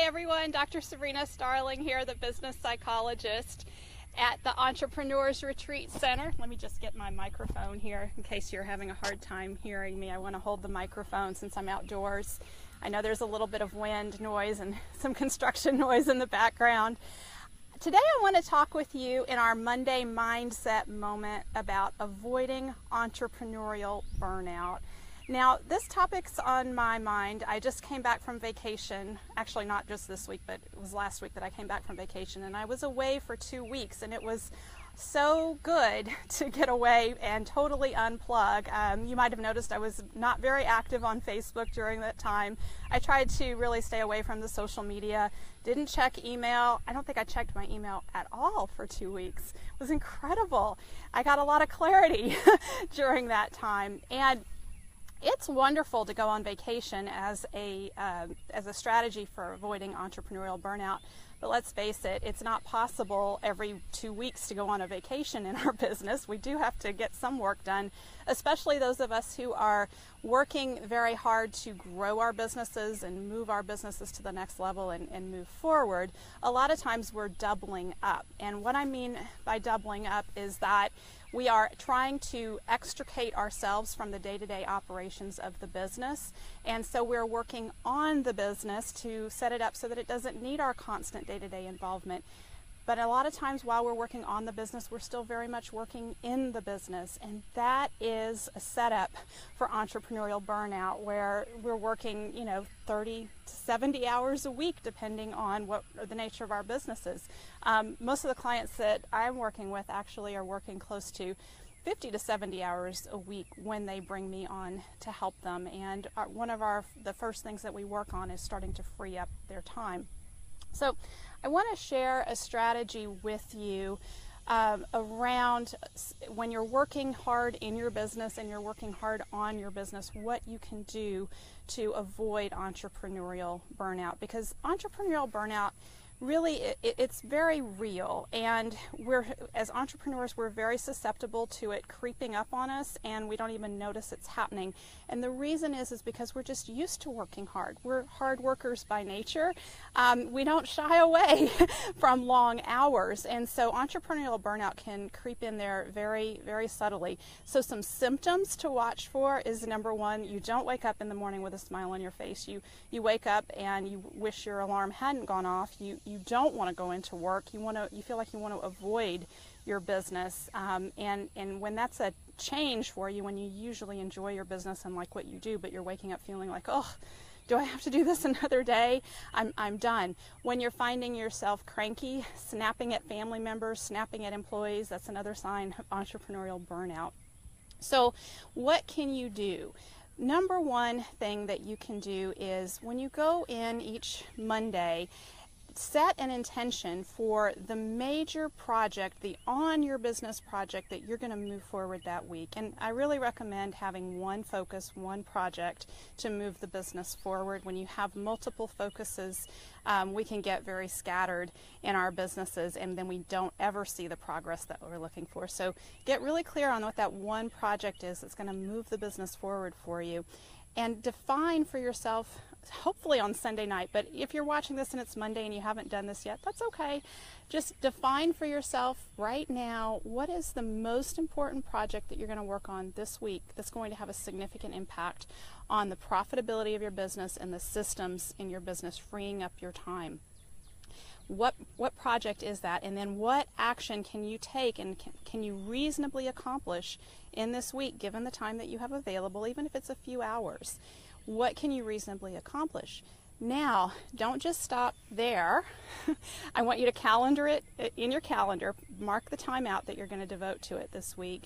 everyone, Dr. Sabrina Starling here, the Business Psychologist at the Entrepreneurs Retreat Center. Let me just get my microphone here in case you're having a hard time hearing me. I want to hold the microphone since I'm outdoors. I know there's a little bit of wind noise and some construction noise in the background. Today I want to talk with you in our Monday Mindset Moment about avoiding entrepreneurial burnout. Now, this topic's on my mind. I just came back from vacation. Actually, not just this week, but it was last week that I came back from vacation. And I was away for 2 weeks, and it was so good to get away and totally unplug. You might have noticed I was not very active on Facebook during that time. I tried to really stay away from the social media. Didn't check email. I don't think I checked my email at all for 2 weeks. It was incredible. I got a lot of clarity during that time. And it's wonderful to go on vacation as a strategy for avoiding entrepreneurial burnout. But let's face it, it's not possible every 2 weeks to go on a vacation in our business. We do have to get some work done, especially those of us who are working very hard to grow our businesses and move our businesses to the next level and move forward. A lot of times we're doubling up. And what I mean by doubling up is that we are trying to extricate ourselves from the day-to-day operations of the business. And so we're working on the business to set it up so that it doesn't need our constant day-to-day involvement. But a lot of times while we're working on the business, we're still very much working in the business. And that is a setup for entrepreneurial burnout, where we're working, 30 to 70 hours a week, depending on what the nature of our business is. Most of the clients that I'm working with actually are working close to 50 to 70 hours a week when they bring me on to help them. And one of the first things that we work on is starting to free up their time. So I want to share a strategy with you around when you're working hard in your business and you're working hard on your business, what you can do to avoid entrepreneurial burnout. Because entrepreneurial burnout, really, it's very real, and as entrepreneurs, we're very susceptible to it creeping up on us, and we don't even notice it's happening. And the reason is because we're just used to working hard. We're hard workers by nature. We don't shy away from long hours, and so entrepreneurial burnout can creep in there very, very subtly. So some symptoms to watch for is, number one, you don't wake up in the morning with a smile on your face. You wake up and you wish your alarm hadn't gone off. You don't want to go into work. You feel like you want to avoid your business, and when that's a change for you, when you usually enjoy your business and like what you do, but you're waking up feeling like, oh, do I have to do this another day? I'm done. When you're finding yourself cranky, snapping at family members, snapping at employees, that's another sign of entrepreneurial burnout. So what can you do? Number one thing that you can do is, when you go in each Monday, set an intention for the major project, the on your business project that you're going to move forward that week. And I really recommend having one focus, one project to move the business forward. When you have multiple focuses, we can get very scattered in our businesses, and then we don't ever see the progress that we're looking for. So get really clear on what that one project is that's going to move the business forward for you. And define for yourself, hopefully on Sunday night, but if you're watching this and it's Monday and you haven't done this yet, that's okay. Just define for yourself right now, what is the most important project that you're going to work on this week that's going to have a significant impact on the profitability of your business and the systems in your business, freeing up your time. What project is that? And then what action can you take and can you reasonably accomplish in this week, given the time that you have available, even if it's a few hours? What can you reasonably accomplish? Now, don't just stop there. I want you to calendar it in your calendar. Mark the time out that you're going to devote to it this week.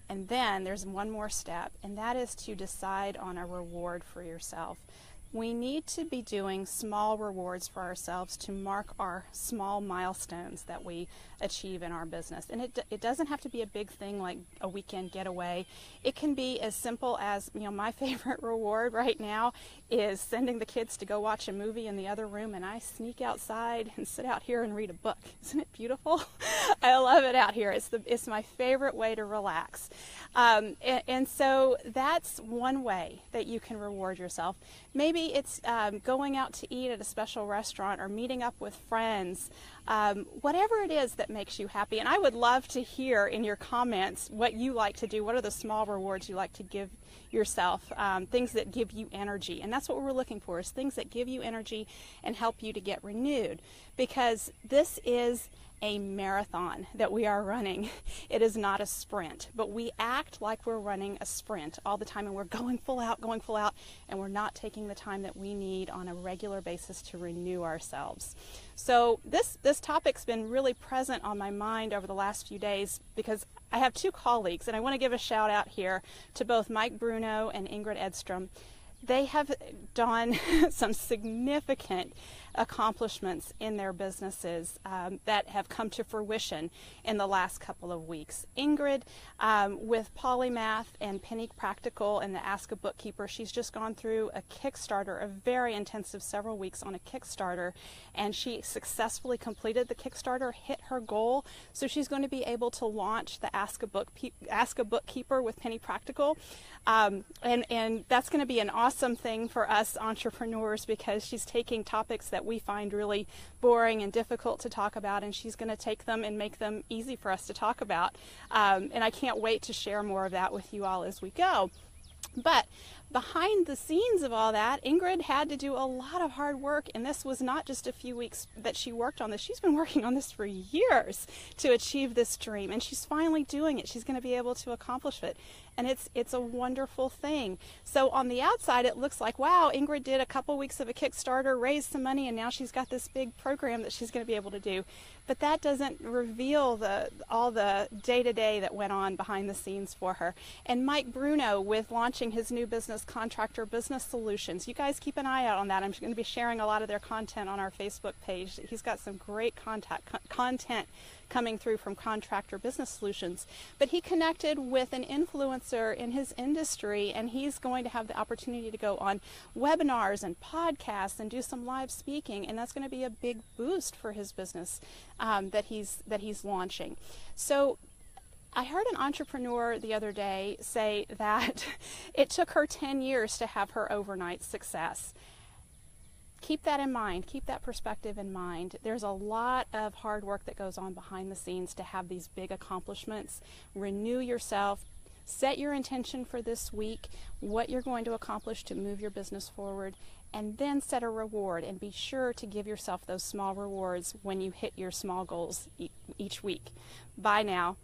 And then there's one more step, and that is to decide on a reward for yourself. We need to be doing small rewards for ourselves to mark our small milestones that we achieve in our business. And it doesn't have to be a big thing like a weekend getaway. It can be as simple as, my favorite reward right now is sending the kids to go watch a movie in the other room, and I sneak outside and sit out here and read a book. Isn't it beautiful? I love it out here. It's my favorite way to relax. And so that's one way that you can reward yourself. Maybe maybe it's going out to eat at a special restaurant or meeting up with friends. Whatever it is that makes you happy. And I would love to hear in your comments what you like to do. What are the small rewards you like to give yourself, things that give you energy. And that's what we're looking for, is things that give you energy and help you to get renewed. Because this is a marathon that we are running. It is not a sprint, but we act like we're running a sprint all the time, and we're going full out, and we're not taking the time that we need on a regular basis to renew ourselves. So this topic's been really present on my mind over the last few days, because I have two colleagues, and I want to give a shout out here to both Mike Bruno and Ingrid Edstrom. They have done some significant accomplishments in their businesses that have come to fruition in the last couple of weeks. Ingrid, with Polymath and Penny Practical and the Ask a Bookkeeper, she's just gone through a Kickstarter, a very intensive several weeks on a Kickstarter, and she successfully completed the Kickstarter, hit her goal, so she's going to be able to launch the Ask a Bookkeeper with Penny Practical, and that's going to be an awesome thing for us entrepreneurs, because she's taking topics that we find really boring and difficult to talk about, and she's going to take them and make them easy for us to talk about. And I can't wait to share more of that with you all as we go. But behind the scenes of all that, Ingrid had to do a lot of hard work, and this was not just a few weeks that she worked on this. She's been working on this for years to achieve this dream, and she's finally doing it. She's going to be able to accomplish it, and it's a wonderful thing. So on the outside, it looks like, wow, Ingrid did a couple weeks of a Kickstarter, raised some money, and now she's got this big program that she's going to be able to do. But that doesn't reveal all the day-to-day that went on behind the scenes for her. And Mike Bruno, with launching his new business, Contractor Business Solutions. You guys keep an eye out on that. I'm going to be sharing a lot of their content on our Facebook page. He's got some great content coming through from Contractor Business Solutions. But he connected with an influencer in his industry, and he's going to have the opportunity to go on webinars and podcasts and do some live speaking, and that's going to be a big boost for his business that he's launching. So I heard an entrepreneur the other day say that it took her 10 years to have her overnight success. Keep that in mind. Keep that perspective in mind. There's a lot of hard work that goes on behind the scenes to have these big accomplishments. Renew yourself. Set your intention for this week, what you're going to accomplish to move your business forward, and then set a reward, and be sure to give yourself those small rewards when you hit your small goals each week. Bye now.